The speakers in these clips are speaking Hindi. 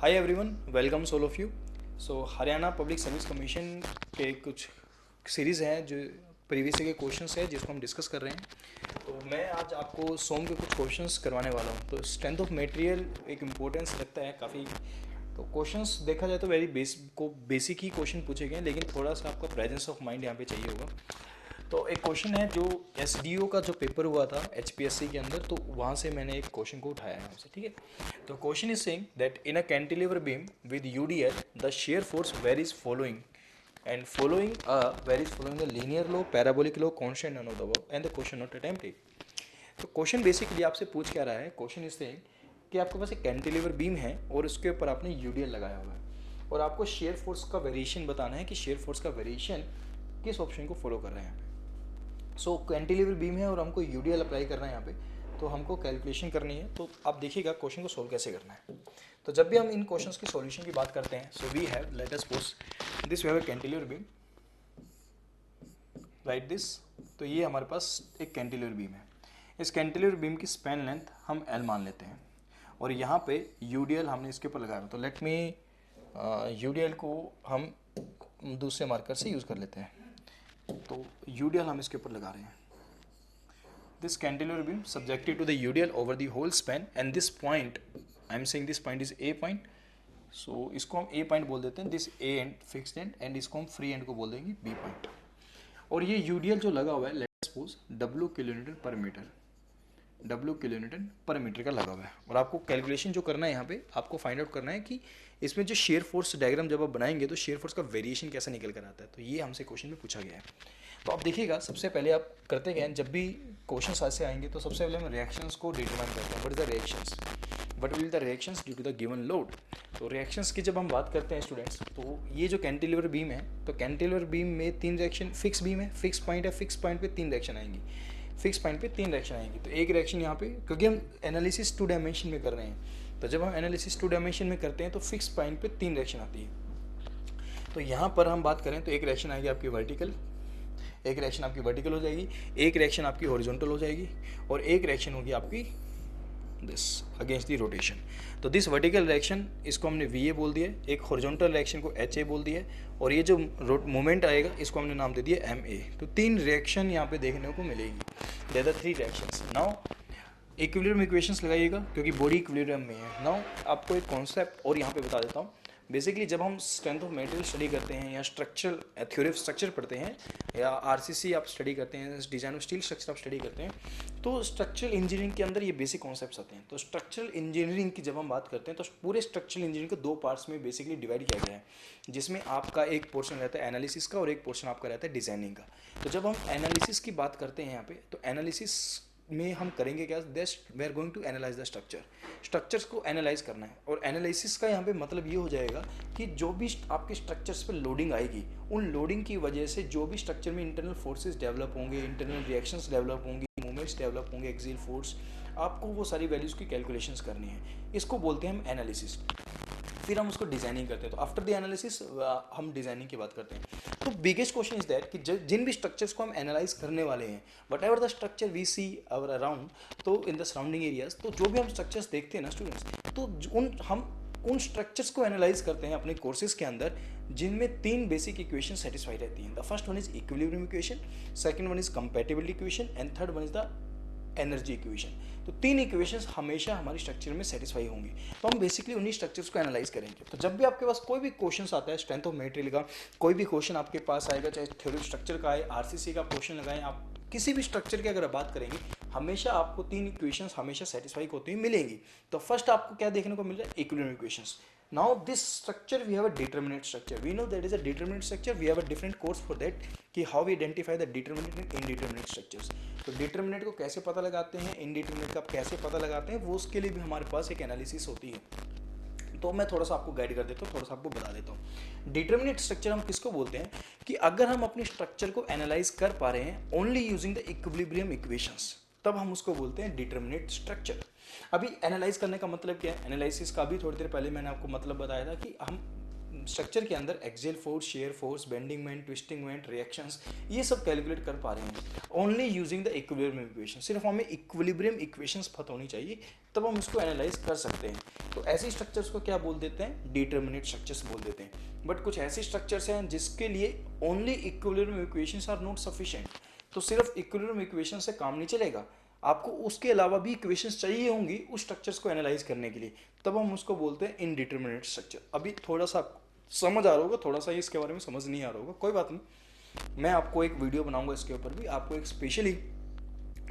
Hi everyone, welcome all of you. So Haryana public service commission के कुछ सीरीज़ हैं जो प्रीवियस के क्वेश्चंस हैं जिसको हम डिस्कस कर रहे हैं। तो मैं आज आपको सोम के कुछ क्वेश्चंस करवाने वाला हूँ। तो स्ट्रेंथ ऑफ मटेरियल एक इम्पोर्टेंस रखता है काफ़ी। तो क्वेश्चंस देखा जाए तो बेसिक ही क्वेश्चन पूछे गए हैं, लेकिन थोड़ा सा आपका प्रेजेंस ऑफ माइंड यहाँ पे चाहिए होगा। तो एक क्वेश्चन है जो एसडीओ का जो पेपर हुआ था एचपीएससी के अंदर, तो वहाँ से मैंने एक क्वेश्चन को उठाया है आपसे, ठीक है। तो question is saying that in a cantilever beam with UDL the shear force varies following and following the linear law, parabolic law, constant none of the above, and the question not attempted. तो क्वेश्चन बेसिकली आपसे पूछ क्या रहा है, क्वेश्चन इस कि आपके पास एक कैंटिलीवर बीम है और उसके ऊपर आपने यूडीएल लगाया हुआ है और आपको शेयर फोर्स का वेरिएशन बताना है कि शेयर फोर्स का वेरिएशन किस ऑप्शन को फॉलो कर रहे हैं। सो कैंटिलीवर बीम है और हमको यूडीएल अप्लाई करना है यहाँ पे, तो हमको कैलकुलेशन करनी है। तो आप देखिएगा क्वेश्चन को सोल्व कैसे करना है। तो जब भी हम इन क्वेश्चंस की सॉल्यूशन की बात करते हैं, so we have let us suppose this we have a cantilever beam like this. तो ये हमारे पास एक कैंटिलीवर बीम है। इस कैंटिलीवर बीम की स्पैन लेंथ हम एल मान लेते हैं और यहाँ पे यूडीएल हमने इसके ऊपर लगाया। तो लेट मी यूडीएल को हम दूसरे मार्कर से यूज़ कर लेते हैं। तो यूडीएल हम इसके ऊपर लगा रहे हैं। This cantilever beam subjected to the UDL over the whole span, and this point, I am saying this point is A point, so इसको हम A point बोल देते हैं, this A end fixed end, and इसको हम free end को बोल देंगे B point। और ये UDL जो लगा हुआ है, let's suppose W किलोमीटर पर मीटर, W किलोमीटर पर मीटर का लगा हुआ है। और आपको कैलकुलेशन जो करना है यहाँ पे, आपको फाइंड आउट करना है कि इसमें जो शेयर फोर्स डायग्राम जब आप बनाएंगे तो शेयर फोर्स का वेरिएशन कैसा निकल कर आता है। तो ये हमसे क्वेश्चन में पूछा गया है। तो आप देखिएगा, सबसे पहले आप करते क्या हैं, जब भी क्वेश्चन ऐसे आएंगे तो सबसे पहले हम रिएक्शंस को डिटरमाइन करते हैं। What is the reactions, what will the reactions due to the given load. तो रिएक्शंस की जब हम बात करते हैं स्टूडेंट्स, तो ये जो कैंटिलीवर बीम है, तो कैंटिलीवर बीम में तीन रिएक्शन, फिक्स बीम है, फिक्स पॉइंट है, फिक्स पॉइंट पे तीन रिएक्शन आएंगी, फिक्स पॉइंट पे तीन रिएक्शन आएंगी। तो एक रिएक्शन यहाँ पे, क्योंकि हम एनालिसिस टू डायमेंशन में कर रहे हैं, तो जब हम एनालिसिस टू डायमेंशन में करते हैं तो फिक्स पॉइंट पे तीन रिएक्शन आती है। तो यहाँ पर हम बात करें तो एक रिएक्शन आएगी आपकी वर्टिकल, एक रिएक्शन आपकी वर्टिकल हो जाएगी, एक रिएक्शन आपकी हॉरिजॉन्टल हो जाएगी, और एक रिएक्शन होगी आपकी दिस अगेंस्ट दी रोटेशन। तो दिस वर्टिकल रिएक्शन इसको हमने वी ए बोल दिया, एक हॉरिजॉन्टल रिएक्शन को एच ए बोल दिया, और ये जो मोमेंट आएगा इसको हमने नाम दे दिया एम ए। तो तीन रिएक्शन यहाँ पे देखने को मिलेगी। There are three reactions. Now equilibrium equations लगाइएगा क्योंकि बॉडी इक्विलिब्रियम में है। नाउ आपको एक कॉन्सेप्ट और यहाँ पे बता देता हूँ। बेसिकली जब हम स्ट्रेंथ ऑफ मटेरियल स्टडी करते हैं या स्ट्रक्चरल थ्योरी ऑफ स्ट्रक्चर पढ़ते हैं या आरसीसी आप स्टडी करते हैं, डिजाइन ऑफ स्टील स्ट्रक्चर आप स्टडी करते हैं, तो स्ट्रक्चरल इंजीनियरिंग के अंदर ये बेसिक कॉन्सेप्ट्स आते हैं। तो स्ट्रक्चरल इंजीनियरिंग की जब हम बात करते हैं तो पूरे स्ट्रक्चरल इंजीनियरिंग को दो पार्ट्स में बेसिकली डिवाइड किया गया है, जिसमें आपका एक पोर्शन रहता है एनालिसिस का और एक पोर्शन आपका रहता है डिजाइनिंग का। तो जब हम एनालिसिस की बात करते हैं यहाँ पे, तो एनालिसिस में हम करेंगे क्या, we are going to analyse the structures को एनालाइज करना है। और एनालिसिस का यहाँ पे मतलब ये हो जाएगा कि जो भी आपके स्ट्रक्चर्स पे लोडिंग आएगी, उन लोडिंग की वजह से जो भी स्ट्रक्चर में इंटरनल फोर्सेस डेवलप होंगे, इंटरनल रिएक्शंस डेवलप होंगी, मूवमेंट्स डेवलप होंगे, एक्सियल फोर्स, आपको वो सारी वैल्यूज़ की कैलकुलेशंस करनी है। इसको बोलते हैं हम एनालिसिस। फिर हम उसको डिजाइनिंग करते हैं। तो आफ्टर द एनालिसिस हम डिजाइनिंग की बात करते हैं। तो बिगेस्ट क्वेश्चन इज दैट कि जिन भी स्ट्रक्चर्स को हम एनालाइज करने वाले हैं, whatever the structure we see our around, तो इन द सराउंडिंग एरियाज, तो जो भी हम स्ट्रक्चर्स देखते हैं ना स्टूडेंट्स, तो हम उन स्ट्रक्चर्स को एनालाइज करते हैं अपने कोर्सेज के अंदर जिनमें तीन बेसिक इक्वेशन सेटिस्फाई रहती हैं। The first one is equilibrium equation, second one is compatibility equation, and third one is the energy equation. तो तीन इक्वेशंस हमेशा हमारी स्ट्रक्चर में सेटिस्फाई होंगी। तो हम बेसिकली उन्हीं स्ट्रक्चर्स को एनालाइज करेंगे। तो जब भी आपके पास कोई भी क्वेश्चन आता है स्ट्रेंथ ऑफ मटेरियल का, कोई भी क्वेश्चन आपके पास आएगा, चाहे थ्योरी स्ट्रक्चर का है, आरसीसी का क्वेश्चन लगाएं, आप किसी भी स्ट्रक्चर की अगर बात करेंगे, हमेशा आपको तीन इक्वेशंस हमेशा सेटिस्फाई होती हुई मिलेंगी। तो फर्स्ट आपको क्या देखने को मिल रहा है, equilibrium equations. Now this structure we have a determinate structure. We know that is a determinate structure. We have a different course for that कि how we identify the determinate and indeterminate structures. तो determinate को कैसे पता लगाते हैं, indeterminate का कैसे पता लगाते हैं, वो उसके लिए भी हमारे पास एक एनालिसिस होती है। तो मैं थोड़ा सा आपको गाइड कर देता हूँ, थोड़ा सा आपको बता देता हूँ। डिटर्मिनेट स्ट्रक्चर हम किसको बोलते हैं कि अगर हम अपनी स्ट्रक्चर को एनालाइज कर पा रहे हैं only using the equilibrium equations, तब हम उसको बोलते हैं डिटर्मिनेट स्ट्रक्चर। अभी एनालाइज करने का मतलब क्या है, एनालिसिस का भी थोड़ी देर पहले मैंने आपको मतलब बताया था कि हम स्ट्रक्चर के अंदर axial force, shear force, bending moment, twisting moment, reactions, ये सब कैलकुलेट कर पा रहे हैं only using the equilibrium equation. सिर्फ हमें इक्विलिब्रियम इक्वेशंस पता होनी चाहिए, तब हम इसको एनालाइज कर सकते हैं। तो ऐसे स्ट्रक्चर्स को क्या बोल देते हैं? डिटर्मिनेट स्ट्रक्चर्स बोल देते हैं। बट कुछ ऐसे स्ट्रक्चर्स हैं जिसके लिए only equilibrium equations are not sufficient. तो सिर्फ इक्विलिब्रियम इक्वेशन से काम नहीं चलेगा, आपको उसके अलावा भी इक्वेशंस चाहिए होंगी उस स्ट्रक्चर्स को एनालाइज करने के लिए, तब हम उसको बोलते हैं इनडिटर्मिनेट स्ट्रक्चर। अभी थोड़ा सा समझ आ रहा होगा, थोड़ा सा ही इसके बारे में समझ नहीं आ रहा होगा, कोई बात नहीं, मैं आपको एक वीडियो बनाऊंगा इसके ऊपर भी, आपको एक स्पेशली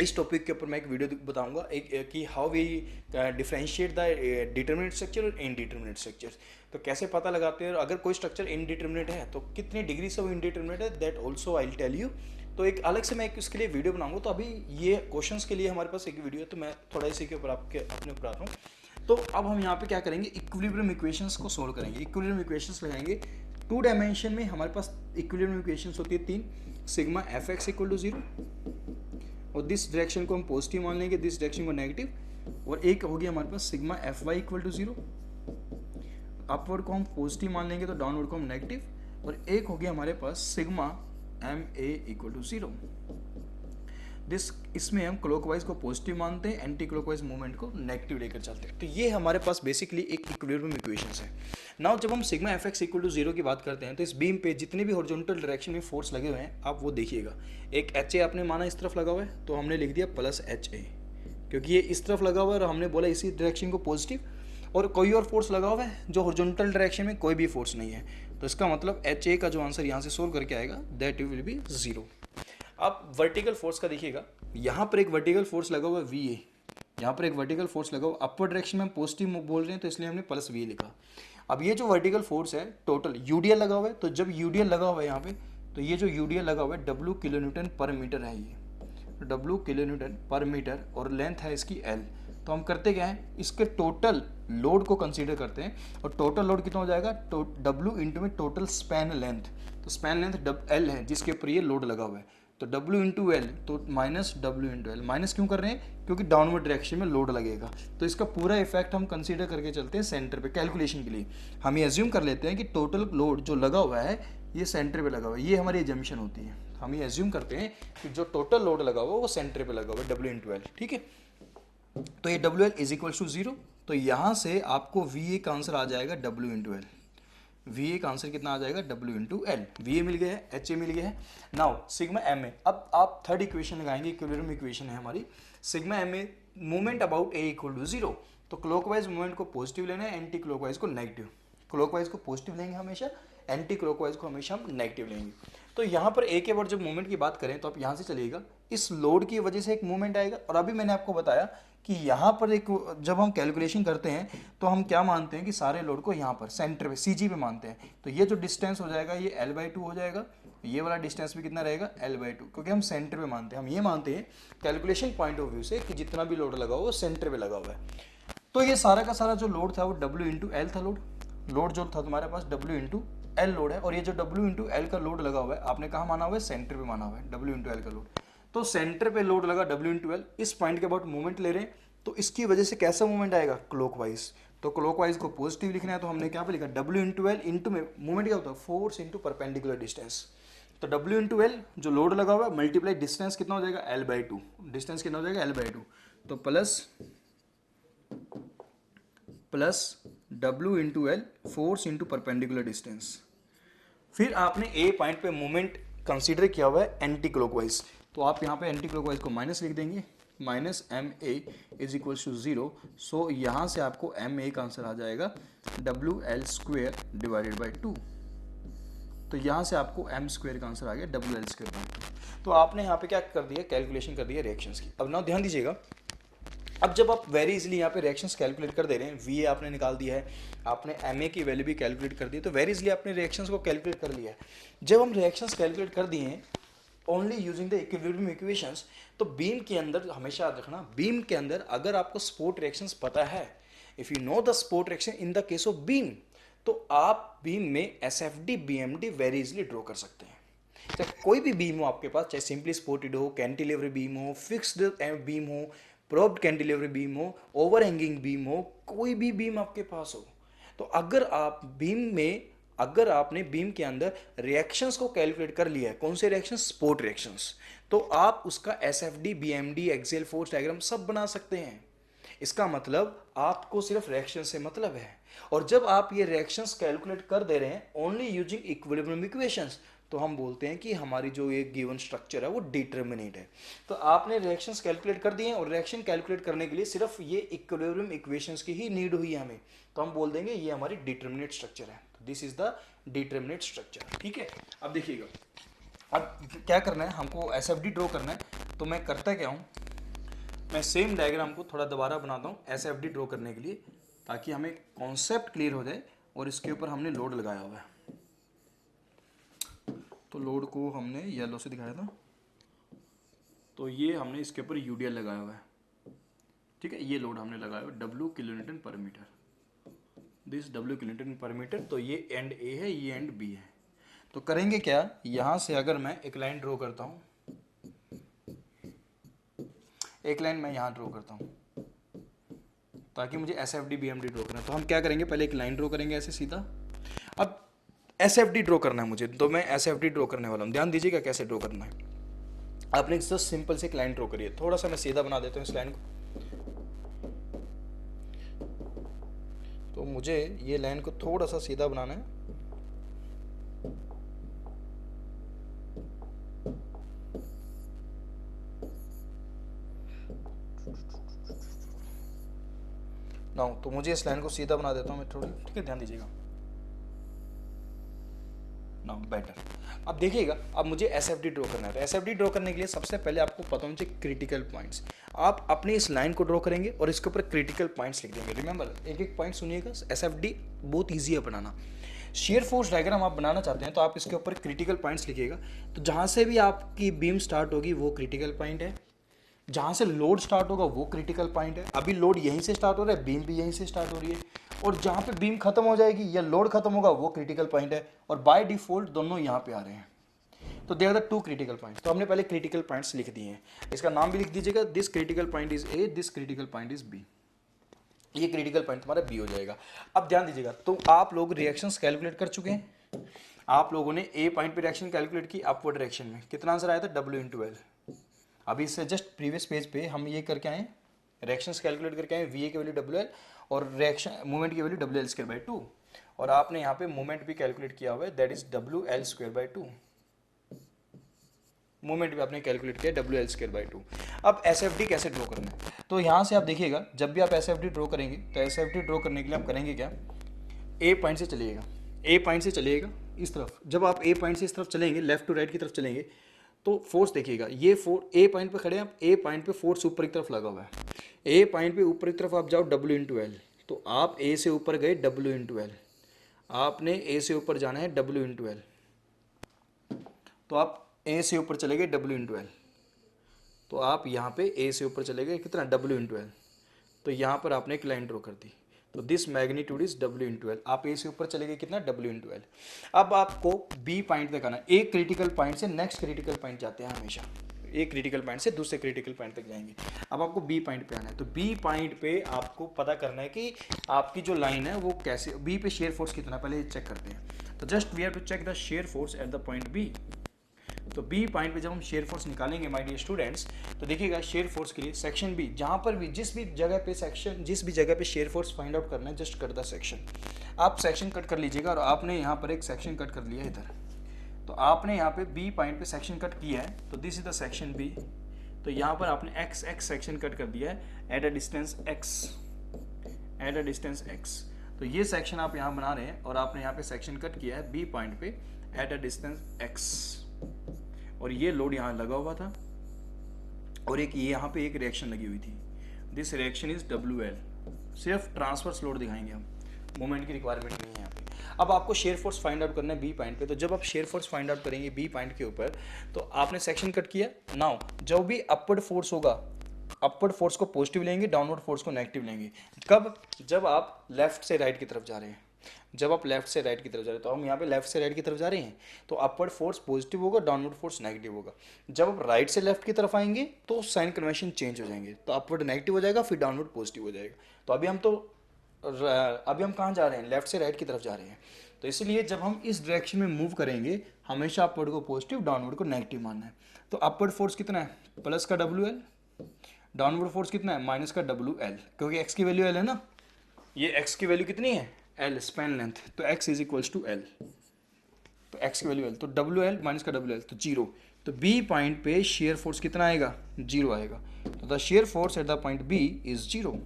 इस टॉपिक के ऊपर मैं एक वीडियो बताऊंगा एक कि how we differentiate the determinate structure और इनडिटर्मिनेट स्ट्रक्चर। तो कैसे पता लगाते हैं, अगर कोई स्ट्रक्चर इनडिटर्मिनेट है तो कितनी डिग्री से वो इनडिटर्मिनेट है, that also I will tell you. तो एक अलग से मैं एक इसके लिए वीडियो बनाऊंगा। तो अभी ये क्वेश्चंस के लिए हमारे पास एक वीडियो है, तो मैं थोड़ा इसी के ऊपर अपने ऊपर आता हूँ। तो अब हम यहाँ पे क्या करेंगे, इक्विलिब्रियम इक्वेशंस को सोल्व करेंगे। इक्विलिब्रियम इक्वेशंस लगाएंगे 2 डायमेंशन में। हमारे पास इक्विलिब्रियम इक्वेशंस होती है 3, sigma F X equal to 0, और दिस डायरेक्शन को हम पॉजिटिव मान लेंगे, दिस डायरेक्शन को नेगेटिव, और एक हो गया हमारे पास sigma F Y equal to 0, upward को हम पॉजिटिव मान लेंगे तो डाउनवर्ड को हम नेगेटिव, और एक हो गया हमारे पास sigma M A equal to 0। इसमें हम क्लॉकवाइज को पॉजिटिव मानते हैं, एंटी क्लॉकवाइज मूवमेंट को नेगेटिव लेकर चलते हैं। तो ये हमारे पास बेसिकली एक इक्विलिब्रियम इक्वेशंस है। नाउ जब हम sigma F X equal to 0 की बात करते हैं, तो इस बीम पे जितने भी हॉरिजॉन्टल डायरेक्शन में फोर्स लगे हुए हैं आप वो देखिएगा। एक एच ए आपने माना इस तरफ लगा हुआ है, तो हमने लिख दिया प्लस एच ए, क्योंकि ये इस तरफ लगा हुआ है और हमने बोला इसी डायरेक्शन को पॉजिटिव, और कोई और फोर्स लगा हुआ है जो हॉरिजॉन्टल डायरेक्शन में कोई भी फोर्स नहीं है, तो इसका मतलब एच ए का जो आंसर यहाँ से सोल्व करके आएगा दैट विल बी 0। अब वर्टिकल फोर्स का देखिएगा, यहाँ पर एक वर्टिकल फोर्स लगा हुआ है वी ए, यहाँ पर एक वर्टिकल फोर्स लगा हुआ, अपवर्ड डायरेक्शन में हम पॉजिटिव बोल रहे हैं तो इसलिए हमने प्लस वी लिखा। अब ये जो वर्टिकल फोर्स है टोटल यूडीएल लगा हुआ है, तो जब यूडीएल लगा हुआ है यहाँ पे, तो ये जो यूडीएल लगा हुआ है डब्ल्यू किलो न्यूटन पर मीटर है, ये डब्ल्यू किलो न्यूटन पर मीटर, और लेंथ है इसकी एल। तो हम करते क्या है, इसके टोटल लोड को कंसीडर करते हैं, और टोटल लोड कितना हो जाएगा, डब्ल्यू इंटू में टोटल स्पैन लेंथ, तो स्पैन लेंथ एल है जिसके ऊपर ये लोड लगा हुआ है, तो W इंटू एल, तो minus W into L. Minus क्यों कर रहे हैं, क्योंकि डाउनवर्ड डायरेक्शन में लोड लगेगा, तो इसका पूरा इफेक्ट हम कंसीडर करके चलते हैं सेंटर पे। कैलकुलेशन के लिए हम ये एज्यूम कर लेते हैं कि टोटल लोड जो लगा हुआ है ये सेंटर पे लगा हुआ है, ये हमारी एजम्पशन होती है। हम ये एज्यूम करते हैं कि जो टोटल लोड लगा हुआ है वो सेंटर पे लगा हुआ है, W इंटू एल, ठीक है। तो ये W L is equal to 0, तो यहाँ से आपको वी ए का आंसर आ जाएगा W into L. V A का आंसर कितना आ जाएगा, W into L. V A मिल गया है, एच ए मिल गया है। नाउ सिग्मा एम ए, अब आप थर्ड इक्वेशन लगाएंगे, इक्विलिब्रियम इक्वेशन है हमारी, sigma M A movement about A equal to 0। तो क्लॉकवाइज मूवमेंट को पॉजिटिव लेना है, एंटी क्लॉकवाइज को नेगेटिव। क्लॉकवाइज को पॉजिटिव लेंगे हमेशा, एंटी क्लॉकवाइज को हमेशा हम नेगेटिव लेंगे। तो यहाँ पर ए के बाद जब मूवमेंट की बात करें तो आप यहाँ से चलिएगा, इस लोड की वजह से एक मूवमेंट आएगा, और अभी मैंने आपको बताया कि यहाँ पर एक जब हम कैलकुलेशन करते हैं तो हम क्या मानते हैं कि सारे लोड को यहाँ पर सेंटर पे CG पे मानते हैं। तो ये जो डिस्टेंस हो जाएगा ये L/2 हो जाएगा, ये वाला डिस्टेंस भी कितना रहेगा, L/2, क्योंकि हम सेंटर पे मानते हैं। हम ये मानते हैं कैलकुलेशन पॉइंट ऑफ व्यू से कि जितना भी लोड लगा हुआ वो सेंटर पे लगा हुआ है। तो ये सारा का सारा जो लोड था वो W इंटू एल था। लोड जो था तुम्हारे पास W इंटू एल लोड है, और ये जो W इंटू एल का लोड लगा हुआ है आपने कहाँ माना हुआ है, सेंटर पे माना हुआ है, W इंटू एल का लोड। तो सेंटर पे लोड लगा W इंटू एल, इस पॉइंट के अबाउट मूवमेंट ले रहे हैं, तो इसकी वजह से कैसा मूवमेंट आएगा, क्लॉकवाइज। तो क्लॉकवाइज को पॉजिटिव लिखना है, तो हमने क्या पे लिखा, W इंटू एल इंटू में मूवमेंट क्या होता है, फोर्स इंटू परपेंडिकुलर डिस्टेंस। तो W इंटू एल जो लोड लगा हुआ है मल्टीप्लाई डिस्टेंस कितना हो जाएगा, L/2, डिस्टेंस कितना हो जाएगा, L/2, तो plus W into L force into perpendicular distance. फिर आपने ए पॉइंट पे मूवमेंट कंसीडर किया हुआ है एंटी क्लॉकवाइज, तो आप यहाँ पे एंटी क्लॉकवाइज को माइनस लिख देंगे, minus MA is equal to 0। So यहाँ से आपको MA का आंसर आ जाएगा WL² डिवाइडेड बाई 2। तो यहाँ से आपको M² का आंसर आ गया WL² बाई 2। तो आपने यहाँ पे क्या कर दिया, कैलकुलेशन कर दिया रिएक्शंस की। अब ना ध्यान दीजिएगा, अब जब आप वेरी इजीली यहाँ पे रिएक्शंस कैलकुलेट कर दे रहे हैं, VA आपने निकाल दिया है, आपने MA की वैल्यू भी कैलकुलेट कर दी है, तो वेरी इजीली आपने रिएक्शंस को कैलकुलेट कर लिया है। जब हम रिएक्शंस कैलकुलेट कर दिए हैं only using the equilibrium equations, तो बीम के अंदर हमेशा याद रखना, बीम के अंदर अगर आपको सपोर्ट रिएक्शंस पता है, if you know the support reaction in the case of beam, तो आप बीम में SFD BMD very easily draw कर सकते हैं। चाहे कोई भी बीम हो आपके पास, चाहे सिंपली सपोर्टेड हो, कैंटिलीवर बीम हो, फिक्स्ड बीम हो, प्रोब्ड कैंटिलीवर बीम हो, ओवरहैंगिंग बीम हो, कोई भी बीम आपके पास हो, तो अगर आप बीम में अगर आपने बीम के अंदर रिएक्शंस को कैलकुलेट कर लिया है, कौन से रिएक्शंस, स्पोर्ट रिएक्शंस, तो आप उसका SFD, BMD, axial force diagram सब बना सकते हैं। इसका मतलब आपको सिर्फ रिएक्शन से मतलब है। और जब आप ये रिएक्शंस कैलकुलेट कर दे रहे हैं ओनली यूजिंग इक्विलिब्रियम इक्वेशंस, तो हम बोलते हैं कि हमारी जो एक गिवन स्ट्रक्चर है वो डिटर्मिनेट है। तो आपने रिएक्शंस कैलकुलेट कर दिए हैं और रिएक्शन कैलकुलेट करने के लिए सिर्फ ये इक्विलिब्रियम इक्वेशंस की ही नीड हुई है हमें, तो हम बोल देंगे ये हमारी डिटर्मिनेट स्ट्रक्चर है। तो this is the determinate structure. ठीक है, अब देखिएगा, अब क्या करना है, हमको एसएफडी ड्रॉ करना है। तो मैं करता क्या हूँ, मैं सेम डायग्राम को थोड़ा दोबारा बनाता हूँ एसएफडी ड्रॉ करने के लिए, ताकि हमें कॉन्सेप्ट क्लियर हो जाए। और इसके ऊपर हमने लोड लगाया हुआ है, तो लोड को हमने येलो से दिखाया था, तो ये हमने इसके ऊपर यूडीएल लगाया हुआ है। ठीक है, ये लोड हमने लगाया हुआ W किलोन्यूटन पर मीटर, दिस W किलोन्यूटन पर मीटर। तो ये एंड ए है, ये एंड बी है। तो करेंगे क्या, यहाँ से अगर मैं एक लाइन ड्रॉ करता हूँ, एक लाइन मैं यहाँ ड्रॉ करता हूँ ताकि मुझे एसएफडी बीएमडी ड्रॉ करना है। तो हम क्या करेंगे, पहले एक लाइन ड्रॉ करेंगे ऐसे सीधा। अब एसएफडी ड्रॉ करना है मुझे, तो मैं एसएफडी ड्रॉ करने वाला हूँ। ध्यान दीजिएगा कैसे ड्रॉ करना है। आपने जस्ट सिंपल से एक लाइन ड्रॉ करिए, थोड़ा सा मैं सीधा बना देता हूँ इस लाइन को। तो मुझे ये लाइन को थोड़ा सा सीधा बनाना है। नाउ तो मुझे इस लाइन को सीधा बना देता हूँ मैं थोड़ी। ठीक है, ध्यान दीजिएगा। Now better. अब देखिएगा, अब मुझे एसएफडी ड्रॉ करना है। तो एसएफडी ड्रॉ करने के लिए सबसे पहले आपको पता होना चाहिए क्रिटिकल पॉइंट्स। आप अपनी इस लाइन को ड्रॉ करेंगे और इसके ऊपर क्रिटिकल पॉइंट्स लिख देंगे। रिमेंबर, एक एक पॉइंट सुनिएगा, एसएफडी बहुत ईजी है बनाना। शेयर फोर्स डायग्राम आप बनाना चाहते हैं तो आप इसके ऊपर क्रिटिकल पॉइंट्स लिखिएगा। तो जहाँ से भी आपकी बीम स्टार्ट होगी वो क्रिटिकल पॉइंट है, जहाँ से लोड स्टार्ट होगा वो क्रिटिकल पॉइंट है। अभी लोड यहीं से स्टार्ट हो रहा है, बीम भी यहीं से स्टार्ट हो रही है, और जहाँ पे बीम खत्म हो जाएगी या लोड खत्म होगा वो क्रिटिकल पॉइंट है। और बाय डिफॉल्ट दोनों यहाँ पे आ रहे हैं, तो they are the two critical points. तो हमने पहले क्रिटिकल पॉइंट्स लिख दिए हैं, इसका नाम भी लिख दीजिएगा, this critical point is A, this critical point is B. ये क्रिटिकल पॉइंट तुम्हारा बी हो जाएगा। अब ध्यान दीजिएगा, तो आप लोग रिएक्शंस कैलकुलेट कर चुके हैं। आप लोगों ने ए पॉइंट पे रिएक्शन कैलकुलेट की अपवर्ड डायरेक्शन में, कितना आंसर आया था, W/L। अभी इससे जस्ट प्रीवियस पेज पे हम ये करके आए, रिएक्शंस कैलकुलेट करके आए, VA की वैल्यू WL और रिएक्शन मूवमेंट की वैल्यू WL²/2, और आपने यहाँ पे मूवमेंट भी कैलकुलेट किया हुआ है, दैट इज WL²/2। मूवमेंट भी आपने कैलकुलेट किया WL²/2। अब एसएफडी कैसे ड्रॉ करना है, तो यहाँ से आप देखिएगा, जब भी आप एसएफडी ड्रॉ करेंगे तो एसएफडी ड्रॉ करने के लिए आप करेंगे क्या, ए पॉइंट से चलिएगा, ए पॉइंट से चलिएगा इस तरफ। जब आप ए पॉइंट से इस तरफ चलेंगे, लेफ्ट टू राइट की तरफ चलेंगे, तो फोर्स देखिएगा, ये फोर्स ए पॉइंट पे खड़े हैं आप, ए पॉइंट पे फोर्स ऊपर की तरफ लगा हुआ है। ए पॉइंट पे ऊपर की तरफ आप जाओ W/L, तो आप ए से ऊपर गए W/L, आपने ए से ऊपर जाना है W/L, तो आप ए से ऊपर चले गए W/L, तो आप यहाँ पे ए से ऊपर चले गए कितना W/L, तो यहाँ पर आपने एक लाइन ड्रॉ कर दी, तो दिस मैग्नीट्यूड इज W/L। आप ए से ऊपर चले गए कितना W/L। अब आपको बी पॉइंट तक आना, एक क्रिटिकल पॉइंट से नेक्स्ट क्रिटिकल पॉइंट जाते हैं हमेशा, एक क्रिटिकल पॉइंट से दूसरे क्रिटिकल पॉइंट तक जाएंगे। अब आपको बी पॉइंट पे आना है, तो बी पॉइंट पे आपको पता करना है कि आपकी जो लाइन है वो कैसे, बी पे शेयर फोर्स कितना, पहले चेक करते हैं। तो just we have to check the shear force at the point B. तो बी पॉइंट पे जब हम शेयर फोर्स निकालेंगे माय डियर स्टूडेंट्स, तो देखिएगा शेयर फोर्स के लिए सेक्शन बी, जहाँ पर भी जिस भी जगह पे सेक्शन, जिस भी जगह पे शेयर फोर्स फाइंड आउट करना है, जस्ट कट द सेक्शन। आप सेक्शन कट कर लीजिएगा, और आपने यहाँ पर एक सेक्शन कट कर लिया इधर, तो आपने यहाँ पे बी पॉइंट पे सेक्शन कट किया है, तो this is the section B. तो यहाँ पर आपने x सेक्शन कट कर दिया है at a distance x, at a distance x। तो ये सेक्शन आप यहाँ बना रहे हैं, और आपने यहाँ पे सेक्शन कट किया है बी पॉइंट पे एट अ डिस्टेंस x, और ये लोड यहाँ लगा हुआ था, और एक ये यहाँ पे एक रिएक्शन लगी हुई थी, दिस रिएक्शन इज WL। सिर्फ ट्रांसवर्स लोड दिखाएंगे हम, मोमेंट की रिक्वायरमेंट नहीं है यहाँ पे। अब आपको शेयर फोर्स फाइंड आउट करना है बी पॉइंट पे, तो जब आप शेयर फोर्स फाइंड आउट करेंगे बी पॉइंट के ऊपर, तो आपने सेक्शन कट किया। नाउ जब भी अपवर्ड फोर्स होगा, अपवर्ड फोर्स को पॉजिटिव लेंगे, डाउनवर्ड फोर्स को नेगेटिव लेंगे। कब, जब आप लेफ्ट से राइट की तरफ जा रहे हैं, जब आप लेफ्ट से राइट की तरफ जा रहे हैं, तो हम यहाँ पे लेफ्ट से राइट की तरफ जा रहे हैं, तो अपवर्ड फोर्स पॉजिटिव होगा, डाउनवर्ड फोर्स नेगेटिव होगा। जब आप राइट से लेफ्ट की तरफ आएंगे तो साइन कन्वेंशन चेंज हो जाएंगे, तो अपवर्ड नेगेटिव हो जाएगा, फिर डाउनवर्ड पॉजिटिव हो जाएगा। तो अभी हम कहाँ जा रहे हैं, लेफ्ट से राइट की तरफ जा रहे हैं। तो इसलिए जब हम इस डायरेक्शन में मूव करेंगे हमेशा अपवर्ड को पॉजिटिव, डाउनवर्ड को नेगेटिव मानना है। तो अपवर्ड फोर्स कितना है, प्लस का WL, डाउनवर्ड फोर्स कितना है, माइनस का WL, क्योंकि x की वैल्यू L है ना, ये x की वैल्यू कितनी है, L स्पैन लेंथ, तो x is equals to L, तो x की वैल्यू L, तो WL माइनस का WL तो 0। तो B पॉइंट पे शेयर फोर्स कितना आएगा, 0 आएगा। तो the shear force at the point B is 0।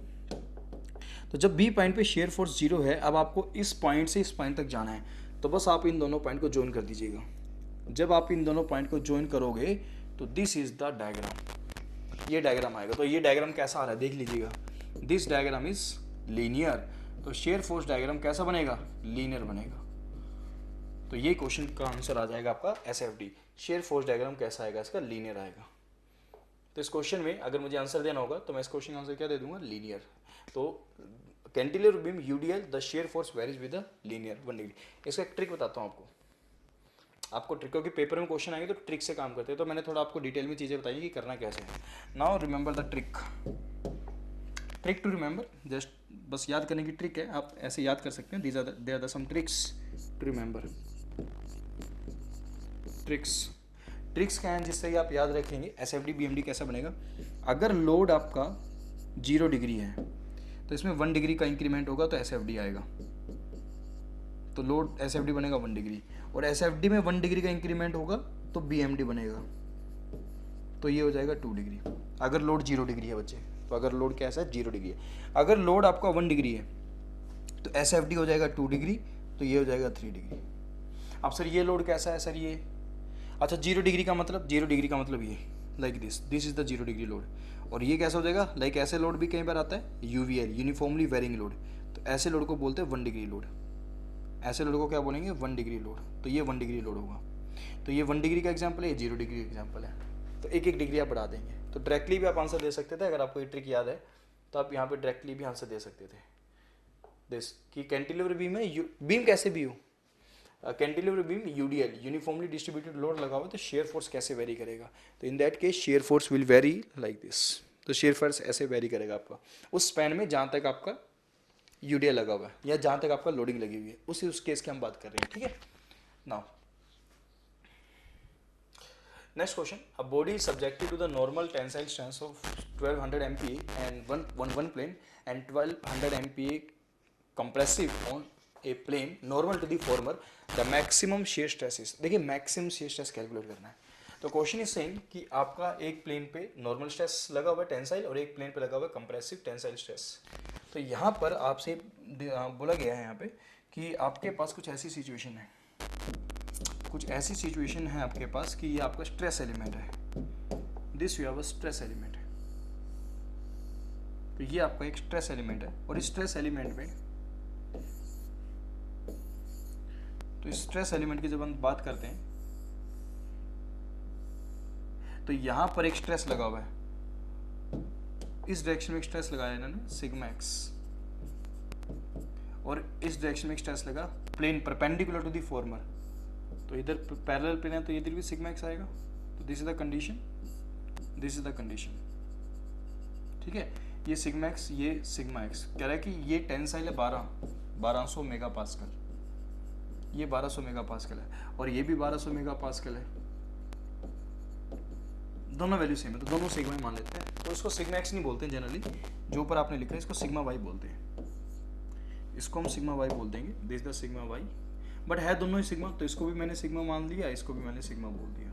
तो जब B पॉइंट पे शेयर फोर्स 0 है, अब आपको इस पॉइंट से इस पॉइंट तक जाना है, तो बस आप इन दोनों पॉइंट को ज्वाइन कर दीजिएगा। जब आप इन दोनों पॉइंट को ज्वाइन करोगे तो दिस इज द डायग्राम, ये डायग्राम आएगा। तो ये डायग्राम कैसा आ रहा है देख लीजिएगा, दिस डायग्राम इज लीनियर। तो शेयर फोर्स डायग्राम कैसा बनेगा, लीनियर बनेगा। तो ये क्वेश्चन का आंसर आ जाएगा आपका SFD, शेयर फोर्स डायग्राम कैसा आएगा इसका, लीनियर आएगा। तो इस क्वेश्चन में अगर मुझे आंसर देना होगा तो मैं इस क्वेश्चन का आंसर क्या दे दूंगा, लीनियर। तो cantilever beam UDL the shear force varies with the linear 1 degree. इसका एक ट्रिक बताता हूँ आपको ट्रिक, क्योंकि पेपर में क्वेश्चन आएंगे तो ट्रिक से काम करते हैं, तो मैंने थोड़ा आपको डिटेल में चीज़ें बताई कि करना कैसे है। Now remember the trick to remember, just बस याद करने की ट्रिक है, आप ऐसे याद कर सकते हैं। There are the some tricks to remember. Tricks क्या हैं जिससे आप याद रखेंगे SFD BMD कैसा बनेगा। अगर लोड आपका 0 डिग्री है तो इसमें 1 डिग्री का इंक्रीमेंट होगा तो SFD आएगा, तो लोड SFD बनेगा 1 डिग्री, और SFD में 1 डिग्री का इंक्रीमेंट होगा तो BMD बनेगा, तो ये हो जाएगा 2 डिग्री। अगर लोड 0 डिग्री है बच्चे, तो अगर लोड कैसा है, 0 डिग्री है। अगर लोड आपका 1 डिग्री है तो SFD हो जाएगा 2 डिग्री, तो ये हो जाएगा 3 डिग्री। अब सर ये लोड कैसा है, सर ये अच्छा 0 डिग्री का मतलब, 0 डिग्री का मतलब ये like this is the 0 degree load. और ये कैसा हो जाएगा, लाइक ऐसे लोड भी कई बार आता है UVL, यूनिफॉर्मली वेरिंग लोड, तो ऐसे लोड को बोलते हैं 1 डिग्री लोड। ऐसे लोड को क्या बोलेंगे, 1 डिग्री लोड, तो ये 1 डिग्री लोड होगा। तो ये 1 डिग्री का एग्जाम्पल है, ये 0 डिग्री का एग्जाम्पल है, तो एक एक डिग्री आप बढ़ा देंगे। तो डायरेक्टली भी आप आंसर दे सकते थे, अगर आपको ये ट्रिक याद है तो आप यहाँ पे डायरेक्टली भी आंसर दे सकते थे। दिस कि कैंटिलीवर बीम है, बीम कैसे भी हो, cantilever beam UDL uniformly distributed load लगा हुआ, तो शेयर फोर्स कैसे वेरी करेगा, तो in that case shear force will very like this. तो शेयर फोर्स ऐसे वेरी करेगा आपका उस स्पैन में जहाँ तक आपका UDL लगा हुआ है या जहाँ तक आपका लोडिंग लगी हुई है, उस केस की हम बात कर रहे हैं, ठीक है। Now next question, a body is subjected to the normal tensile strength of 1200 MPa and one plane and 1200 MPa compressive on a plane normal to the former, the maximum shear stress is। देखिए मैक्सिमम shear stress कैलकुलेट करना है। तो क्वेश्चन इज सेइंग कि आपका एक प्लेन पे नॉर्मल स्ट्रेस लगा हुआ है टेंसाइल, और एक प्लेन पे लगा हुआ है कंप्रेसिव टेंसाइल स्ट्रेस। तो यहाँ पर आपसे बोला गया है यहाँ पे कि आपके पास कुछ ऐसी सिचुएशन है, आपके पास कि ये आपका स्ट्रेस एलिमेंट है, this you have a stress element है। तो ये आपका एक स्ट्रेस एलिमेंट है, और इस स्ट्रेस एलिमेंट में, तो इस स्ट्रेस एलिमेंट की जब हम बात करते हैं तो यहां पर एक स्ट्रेस लगा हुआ है, इस डायरेक्शन में एक स्ट्रेस लगाया इन्होंने सिग्मा एक्स, और इस डायरेक्शन में एक स्ट्रेस लगा plane perpendicular to the former, तो इधर पैरेलल प्लेन है तो इधर भी सिग्मा एक्स आएगा। तो this is the condition, this is the condition, ठीक है। ये सिग्मा एक्स, ये सिग्मा एक्स, कह रहा है कि ये टेंसाइल है 1200 मेगा पास्कल, ये 1200 मेगा पास्कल है, और ये भी 1200 मेगा पास्कल है, दोनों वैल्यू सेम है, तो दोनों सिग्मा ही मान लेते हैं। तो इसको सिग्मा एक्स नहीं बोलते हैं जनरली, जो ऊपर आपने लिखा है इसको सिग्मा वाई बोलते हैं, इसको हम सिग्मा वाई बोल देंगे, this the sigma Y, but है दोनों ही सिग्मा, तो इसको भी मैंने सिग्मा मान लिया, इसको भी मैंने सिग्मा बोल दिया।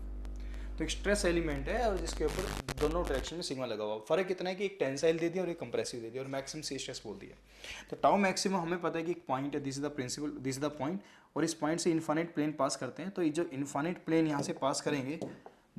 तो एक स्ट्रेस एलिमेंट है और जिसके ऊपर दोनों डायरेक्शन में सिग्मा लगा हुआ, फर्क इतना है कि एक टेंसाइल दे दिया और एक कंप्रेसिव दे दिया, और मैक्सिमम सी स्ट्रेस बोल दिया। तो टाउ मैक्सिमम हमें पता है कि एक पॉइंट है, this is the principal, this is the point, और इस पॉइंट से इन्फाइनाइट प्लेन पास करते हैं। तो ये जो इन्फाइनाइट प्लेन यहाँ से पास करेंगे,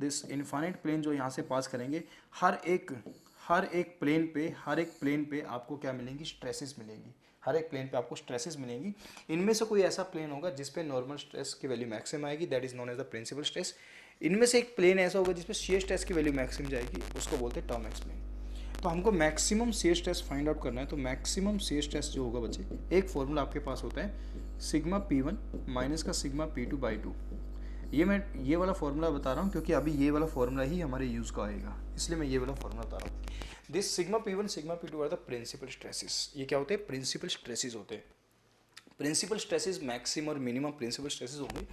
दिस इन्फाइनाइट प्लेन जो यहाँ से पास करेंगे, हर एक प्लेन पे आपको क्या मिलेंगी, स्ट्रेसेस मिलेंगी, हर एक प्लेन पे आपको स्ट्रेसेस मिलेंगी। इनमें से कोई ऐसा प्लेन होगा जिसपे नॉर्मल स्ट्रेस की वैल्यू मैक्सिमम आएगी, that is known as the principal stress. इनमें से एक प्लेन ऐसा होगा जिसपे शियर स्ट्रेस की वैल्यू मैक्सिमम जाएगी, उसको बोलते हैं टाउ मैक्स प्लेन। तो हमको maximum shear stress find out करना है। तो मैक्सिमम शियर स्ट्रेस जो होगा बच्चे, एक फॉर्मूला आपके पास होता है सिग्मा P1 माइनस का सिग्मा P2/2। मैं ये वाला फॉर्मूला बता रहा हूँ क्योंकि अभी ये वाला फॉर्मूला ही हमारे यूज़ का आएगा, इसलिए मैं ये वाला फॉर्मूला बता रहा हूँ। This sigma P1 sigma P2 are the principal stresses. ये क्या होते हैं, प्रिंसिपल स्ट्रेसेस होते हैं। प्रिंसिपल स्ट्रेसेस मैक्सिमम और मिनिमम प्रिंसिपल स्ट्रेसेस होंगे।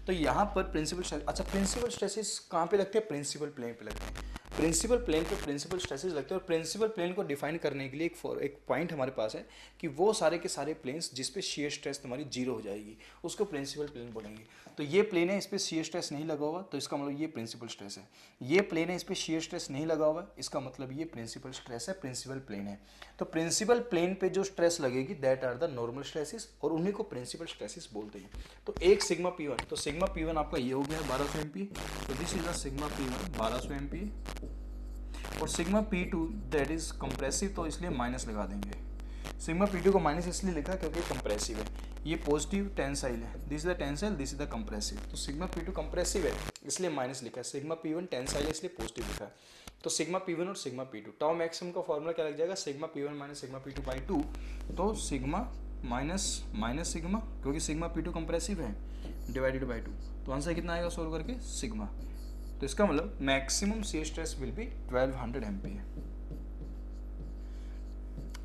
तो यहाँ पर प्रिंसिपल स्ट्रेस, अच्छा प्रिंसिपल स्ट्रेसेस कहाँ पे लगते हैं? प्रिंसिपल प्लेन पे लगते हैं। प्रिंसिपल प्लेन पे प्रिंसिपल स्ट्रेसेस लगते हैं और प्रिंसिपल प्लेन को डिफाइन करने के लिए एक पॉइंट हमारे पास है कि वो सारे के सारे प्लेन्स जिस पे शियर स्ट्रेस तुम्हारी जीरो हो जाएगी उसको प्रिंसिपल प्लेन बोलेंगे। तो ये प्लेन है, इस पर शियर स्ट्रेस नहीं लगा हुआ तो इसका मतलब ये प्रिंसिपल स्ट्रेस है। ये प्लेन है, इस पर शियर स्ट्रेस नहीं लगा हुआ, इसका मतलब ये प्रिंसिपल स्ट्रेस है, प्रिंसिपल प्लेन है। तो प्रिंसिपल प्लेन पे जो स्ट्रेस लगेगी that are the normal stresses और उन्हीं को प्रिंसिपल स्ट्रेसेस बोलते हैं। तो एक सिग्मा P1, तो सिग्मा P1 आपका ये हो गया 1200 MPa, तो this is the sigma P1 1200 MPa। और sigma P2 that is compressive, तो इसलिए माइनस लगा देंगे। सिग्मा P2 को माइनस इसलिए लिखा क्योंकि कंप्रेसिव है, ये पॉजिटिव टेंसाइल है, this is the tensile, this is the compressive. तो सिग्मा P2 कंप्रेसिव है इसलिए माइनस लिखा है, सिग्मा P1 टेंसाइल है इसलिए पॉजिटिव लिखा है। तो सिग्मा P1 और सिग्मा P2 टाउ मैक्सिमम का फॉर्मूला क्या लग जाएगा? Sigma P1 minus sigma P2 by 2, तो सिग्मा माइनस सिग्मा, क्योंकि सिग्मा P2 कंप्रेसिव है, डिवाइडेड बाई 2। तो आंसर कितना आएगा सोल्व करके? सिग्मा। तो इसका मतलब maximum shear stress will be 1200 MPa।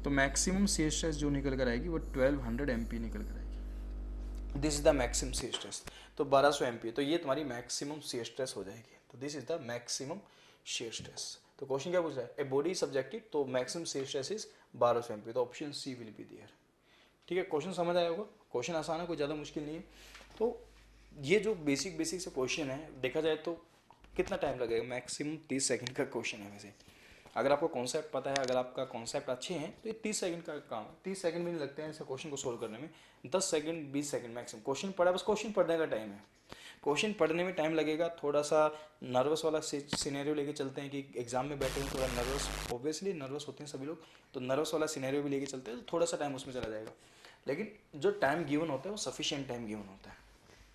तो मैक्सिमम शियर स्ट्रेस जो निकल कर आएगी वो 1200 MPa निकल कर आएगी। This is the maximum shear stress. तो 1200 MPa, तो ये तुम्हारी मैक्सिमम शियर स्ट्रेस हो जाएगी। तो this is the maximum shear stress. तो क्वेश्चन क्या पूछ रहा है? ए बॉडी सब्जेक्टिव, तो maximum shear stress is 1200 MPa, तो option C will be there. ठीक है, क्वेश्चन समझ आया होगा। क्वेश्चन आसान है, कोई ज़्यादा मुश्किल नहीं है। तो ये जो बेसिक से क्वेश्चन है, देखा जाए तो कितना टाइम लगेगा? मैक्सिमम 30 सेकंड का क्वेश्चन है। वैसे अगर आपको कॉन्सेप्ट पता है, अगर आपका कॉन्सेप्ट अच्छे हैं तो ये 30 सेकंड का काम है। 30 सेकंड भी नहीं लगते हैं ऐसे क्वेश्चन को सोल्व करने में, 10 सेकंड 20 सेकंड मैक्सिमम। क्वेश्चन पढ़ा, बस क्वेश्चन पढ़ने का टाइम है। क्वेश्चन पढ़ने में टाइम लगेगा, थोड़ा सा नर्वस वाला सिनेरियो लेके चलते हैं कि एग्जाम में बैठे हैं थोड़ा नर्वस, ऑब्वियसली नर्वस होते हैं सभी लोग, तो नर्वस वाला सिनेरियो भी लेके चलते हैं तो थोड़ा सा टाइम उसमें चला जाएगा। लेकिन जो टाइम गिवन होता है वो सफिशिएंट टाइम गिवन होता है।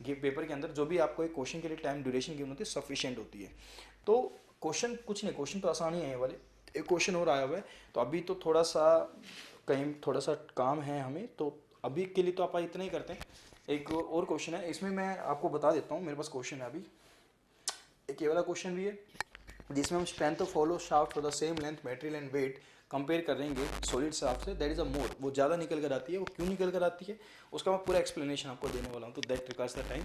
ये पेपर के अंदर जो भी आपको एक क्वेश्चन के लिए टाइम ड्यूरेशन गिवन होती है सफिशिएंट होती है। तो क्वेश्चन कुछ नहीं, क्वेश्चन तो आसान ही है ये वाले। एक क्वेश्चन और आया हुआ है, तो अभी तो थोड़ा सा कहीं थोड़ा सा काम है हमें, तो अभी के लिए तो आप इतना ही करते हैं। एक और क्वेश्चन है, इसमें मैं आपको बता देता हूँ, मेरे पास क्वेश्चन है अभी। एक ये वाला क्वेश्चन भी है जिसमें हम strength of hollow shaft for the same length material and weight compare करेंगे सॉलिड शाफ्ट से, दैट इज अ मोर, वो ज़्यादा निकल कर आती है। वो क्यों निकल कर आती है उसका मैं पूरा एक्सप्लेनेशन आपको देने वाला हूँ, तो दैट रिक्वायर्स द टाइम।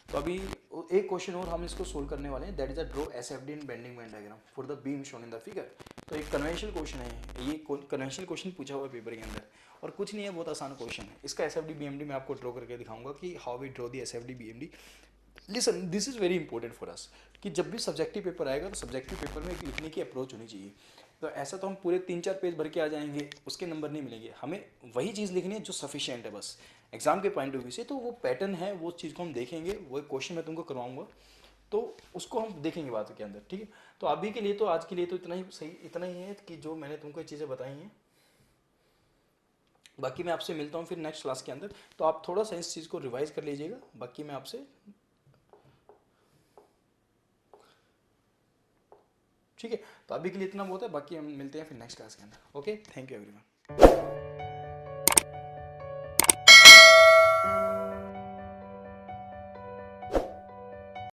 तो अभी एक क्वेश्चन और हम इसको सोल्व करने वाले हैं, that is a draw SFD in bending moment diagram for the beam shown in the figure. तो एक कन्वेंशनल क्वेश्चन है, ये कन्वेंशनल क्वेश्चन पूछा हुआ है पेपर के अंदर और कुछ नहीं है, बहुत आसान क्वेश्चन है। इसका SFD BMD मैं आपको ड्रॉ करके दिखाऊंगा कि how we draw the SFD BMD। Listen, this is very important for us कि जब भी सब्जेक्टिव पेपर आएगा तो सब्जेक्टिव पेपर में एक लिखने की अप्रोच होनी चाहिए। तो ऐसा तो हम पूरे 3-4 पेज भर के आ जाएंगे, उसके नंबर नहीं मिलेंगे। हमें वही चीज़ लिखनी है जो सफिशिएंट है बस एग्जाम के पॉइंट ऑफ व्यू से। तो वो पैटर्न है, वो चीज़ को हम देखेंगे, वो क्वेश्चन मैं तुमको करवाऊंगा तो उसको हम देखेंगे बात के अंदर। ठीक है, तो अभी के लिए तो आज के लिए तो इतना ही सही, इतना ही है कि जो मैंने तुमको ये चीज़ें बताई हैं। बाकी मैं आपसे मिलता हूँ फिर नेक्स्ट क्लास के अंदर, तो आप थोड़ा सा इस चीज़ को रिवाइज कर लीजिएगा। बाकी मैं आपसे, ठीक है, तो अभी के लिए इतना बहुत है, बाकी हम मिलते हैं फिर नेक्स्ट क्लास के अंदर। Okay, thank you everyone.